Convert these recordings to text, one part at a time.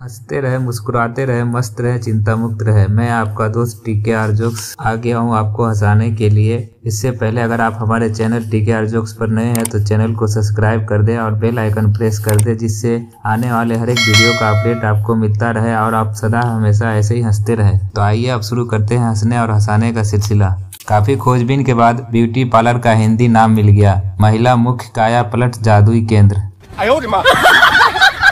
हंसते रहे, मुस्कुराते रहे, मस्त रहे, चिंता मुक्त रहे। मैं आपका दोस्त TKR जोक्स आ गया हूँ आपको हंसाने के लिए। इससे पहले अगर आप हमारे चैनल TKR जोक्स पर नए हैं तो चैनल को सब्सक्राइब कर दें और बेल आइकन प्रेस कर दें, जिससे आने वाले हर एक वीडियो का अपडेट आपको मिलता रहे और आप सदा हमेशा ऐसे ही हंसते रहे। तो आइए अब शुरू करते हैं हंसने और हंसाने का सिलसिला। काफी खोजबीन के बाद ब्यूटी पार्लर का हिंदी नाम मिल गया, महिला मुख्य काया पलट जादुई केंद्र।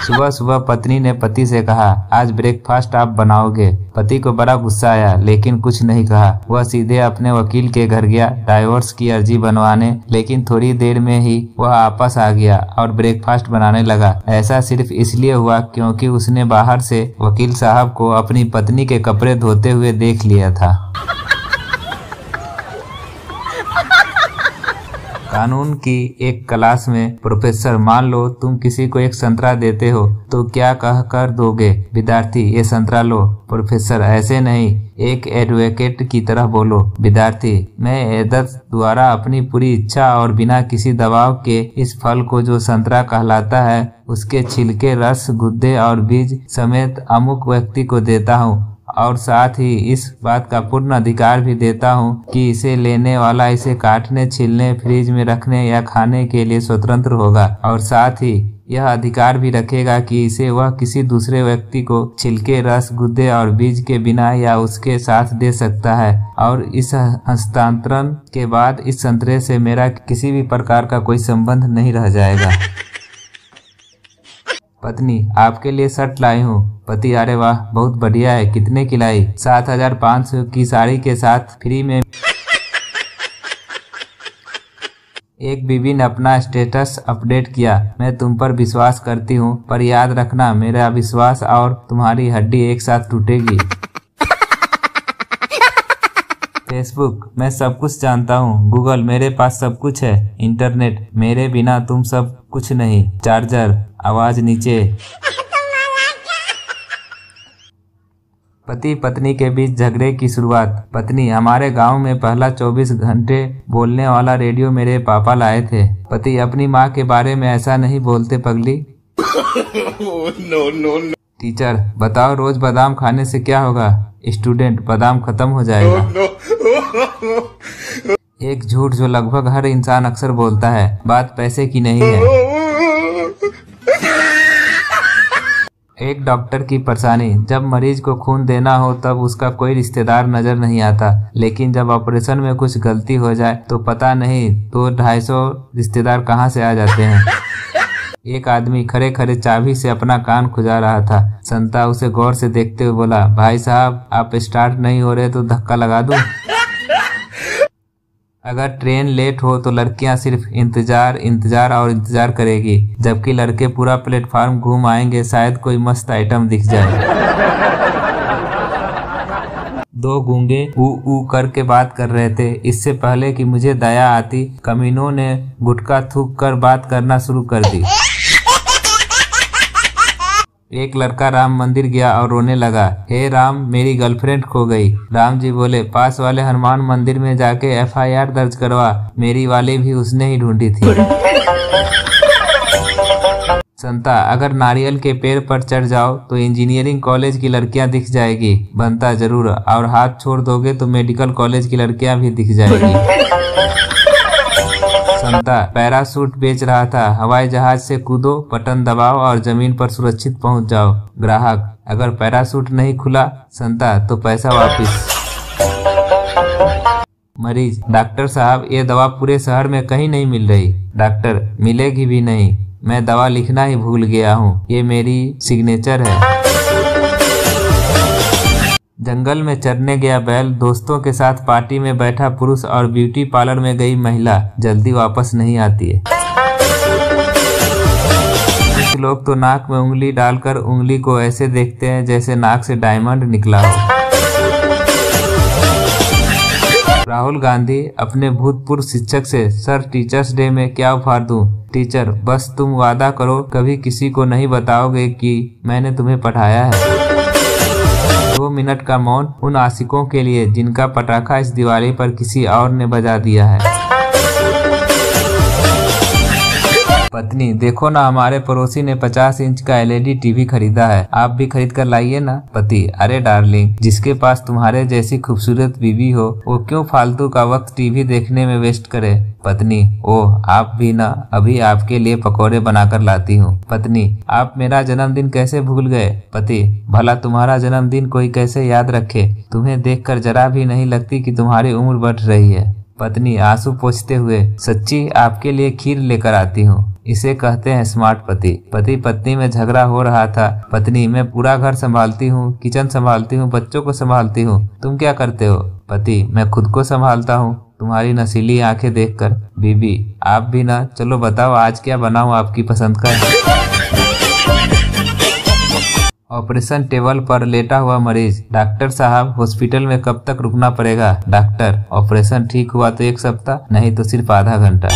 सुबह सुबह पत्नी ने पति से कहा, आज ब्रेकफास्ट आप बनाओगे। पति को बड़ा गुस्सा आया लेकिन कुछ नहीं कहा। वह सीधे अपने वकील के घर गया डाइवोर्स की अर्जी बनवाने, लेकिन थोड़ी देर में ही वह वापस आ गया और ब्रेकफास्ट बनाने लगा। ऐसा सिर्फ इसलिए हुआ क्योंकि उसने बाहर से वकील साहब को अपनी पत्नी के कपड़े धोते हुए देख लिया था। कानून की एक क्लास में प्रोफेसर, मान लो तुम किसी को एक संतरा देते हो तो क्या कह कर दोगे? विद्यार्थी, ये संतरा लो। प्रोफेसर, ऐसे नहीं, एक एडवोकेट की तरह बोलो। विद्यार्थी, मैं एदत द्वारा अपनी पूरी इच्छा और बिना किसी दबाव के इस फल को जो संतरा कहलाता है उसके छिलके, रस, गुद्दे और बीज समेत अमुक व्यक्ति को देता हूँ और साथ ही इस बात का पूर्ण अधिकार भी देता हूँ कि इसे लेने वाला इसे काटने, छीलने, फ्रिज में रखने या खाने के लिए स्वतंत्र होगा और साथ ही यह अधिकार भी रखेगा कि इसे वह किसी दूसरे व्यक्ति को छिलके, रस, गुद्दे और बीज के बिना या उसके साथ दे सकता है और इस हस्तांतरण के बाद इस संतरे से मेरा किसी भी प्रकार का कोई संबंध नहीं रह जाएगा। पत्नी, आपके लिए शर्ट लाई हूँ। पति, अरे वाह, बहुत बढ़िया है। कितने की लाई? 7,500 की साड़ी के साथ फ्री में। एक बीवी ने अपना स्टेटस अपडेट किया, मैं तुम पर विश्वास करती हूँ, पर याद रखना मेरा विश्वास और तुम्हारी हड्डी एक साथ टूटेगी। फेसबुक, मैं सब कुछ जानता हूँ। गूगल, मेरे पास सब कुछ है। इंटरनेट, मेरे बिना तुम सब कुछ नहीं। चार्जर, आवाज नीचे। पति पत्नी के बीच झगड़े की शुरुआत। पत्नी, हमारे गांव में पहला 24 घंटे बोलने वाला रेडियो मेरे पापा लाए थे। पति, अपनी माँ के बारे में ऐसा नहीं बोलते पगली। no. टीचर, बताओ रोज बादाम खाने से क्या होगा? स्टूडेंट, बादाम खत्म हो जाएगा। एक झूठ जो लगभग हर इंसान अक्सर बोलता है, बात पैसे की नहीं है। एक डॉक्टर की परेशानी, जब मरीज को खून देना हो तब उसका कोई रिश्तेदार नजर नहीं आता, लेकिन जब ऑपरेशन में कुछ गलती हो जाए तो पता नहीं 200-250 रिश्तेदार कहां से आ जाते हैं। एक आदमी खड़े खड़े चाबी से अपना कान खुजा रहा था। संता उसे गौर से देखते हुए बोला, भाई साहब, आप स्टार्ट नहीं हो रहे तो धक्का लगा दूं? अगर ट्रेन लेट हो तो लड़कियां सिर्फ इंतजार और इंतजार करेगी, जबकि लड़के पूरा प्लेटफार्म घूम आएंगे, शायद कोई मस्त आइटम दिख जाए। दो गूंगे ऊ करके बात कर रहे थे। इससे पहले कि मुझे दया आती, कमीनों ने गुटखा थूक कर बात करना शुरू कर दी। एक लड़का राम मंदिर गया और रोने लगा, हे राम, मेरी गर्लफ्रेंड खो गई। राम जी बोले, पास वाले हनुमान मंदिर में जाके FIR दर्ज करवा, मेरी वाली भी उसने ही ढूंढी थी। संता, अगर नारियल के पेड़ पर चढ़ जाओ तो इंजीनियरिंग कॉलेज की लड़कियां दिख जाएगी। बनता, जरूर, और हाथ छोड़ दोगे तो मेडिकल कॉलेज की लड़कियां भी दिख जाएगी। संता, पैराशूट बेच रहा था, हवाई जहाज से कूदो, बटन दबाओ और जमीन पर सुरक्षित पहुंच जाओ। ग्राहक, अगर पैराशूट नहीं खुला संता तो पैसा वापस। मरीज, डॉक्टर साहब, ये दवा पूरे शहर में कहीं नहीं मिल रही। डॉक्टर, मिलेगी भी नहीं, मैं दवा लिखना ही भूल गया हूँ, ये मेरी सिग्नेचर है। जंगल में चरने गया बैल, दोस्तों के साथ पार्टी में बैठा पुरुष और ब्यूटी पार्लर में गई महिला जल्दी वापस नहीं आती है। कुछ लोग तो नाक में उंगली डालकर उंगली को ऐसे देखते हैं जैसे नाक से डायमंड निकला हो। राहुल गांधी अपने भूतपूर्व शिक्षक से, सर, टीचर्स डे में क्या उपहार दूं? टीचर, बस तुम वादा करो कभी किसी को नहीं बताओगे कि मैंने तुम्हें पढ़ाया है। 2 मिनट का मौन उन आशिकों के लिए जिनका पटाखा इस दिवाली पर किसी और ने बजा दिया है। पत्नी, देखो ना हमारे पड़ोसी ने 50 इंच का LED टीवी खरीदा है, आप भी खरीद कर लाइए ना। पति, अरे डार्लिंग, जिसके पास तुम्हारे जैसी खूबसूरत बीवी हो वो क्यों फालतू का वक्त टीवी देखने में वेस्ट करे। पत्नी, ओह आप भी ना, अभी आपके लिए पकौड़े बनाकर लाती हूँ। पत्नी, आप मेरा जन्मदिन कैसे भूल गए। पति, भला तुम्हारा जन्मदिन कोई कैसे याद रखे, तुम्हें देखकर जरा भी नहीं लगती कि तुम्हारी उम्र बढ़ रही है। पत्नी आंसू पोंछते हुए, सच्ची आपके लिए खीर लेकर आती हूँ। इसे कहते हैं स्मार्ट पति। पति पत्नी में झगड़ा हो रहा था। पत्नी, मैं पूरा घर संभालती हूँ, किचन संभालती हूँ, बच्चों को संभालती हूँ, तुम क्या करते हो। पति, मैं खुद को संभालता हूँ तुम्हारी नशीली आंखें देखकर। बीबी, आप भी ना, चलो बताओ आज क्या बनाऊं आपकी पसंद का। ऑपरेशन टेबल पर लेटा हुआ मरीज, डॉक्टर साहब हॉस्पिटल में कब तक रुकना पड़ेगा। डॉक्टर, ऑपरेशन ठीक हुआ तो 1 सप्ताह, नहीं तो सिर्फ आधा घंटा।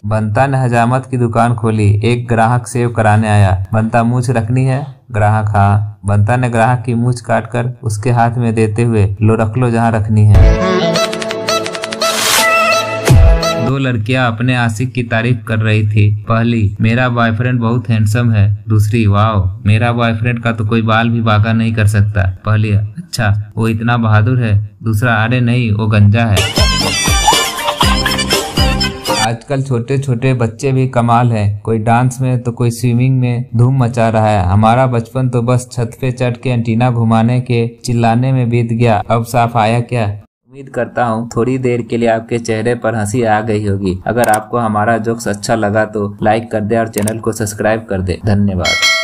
बंता ने हजामत की दुकान खोली, एक ग्राहक सेव कराने आया। बंता, मूछ रखनी है। ग्राहक, हाँ। बंता ने ग्राहक की मूछ काटकर उसके हाथ में देते हुए, लो रख लो जहाँ रखनी है। 2 लड़कियां अपने आशिक की तारीफ कर रही थी। पहली, मेरा बॉयफ्रेंड बहुत हैंडसम है। दूसरी, वाओ, मेरा बॉयफ्रेंड का तो कोई बाल भी बांका नहीं कर सकता। पहली, अच्छा वो इतना बहादुर है। दूसरा, अरे नहीं वो गंजा है। आजकल छोटे छोटे बच्चे भी कमाल हैं, कोई डांस में तो कोई स्विमिंग में धूम मचा रहा है। हमारा बचपन तो बस छत पे चढ़ के एंटीना घुमाने के चिल्लाने में बीत गया, अब साफ आया क्या। उम्मीद करता हूँ थोड़ी देर के लिए आपके चेहरे पर हंसी आ गई होगी। अगर आपको हमारा जोक्स अच्छा लगा तो लाइक कर दे और चैनल को सब्सक्राइब कर दे। धन्यवाद।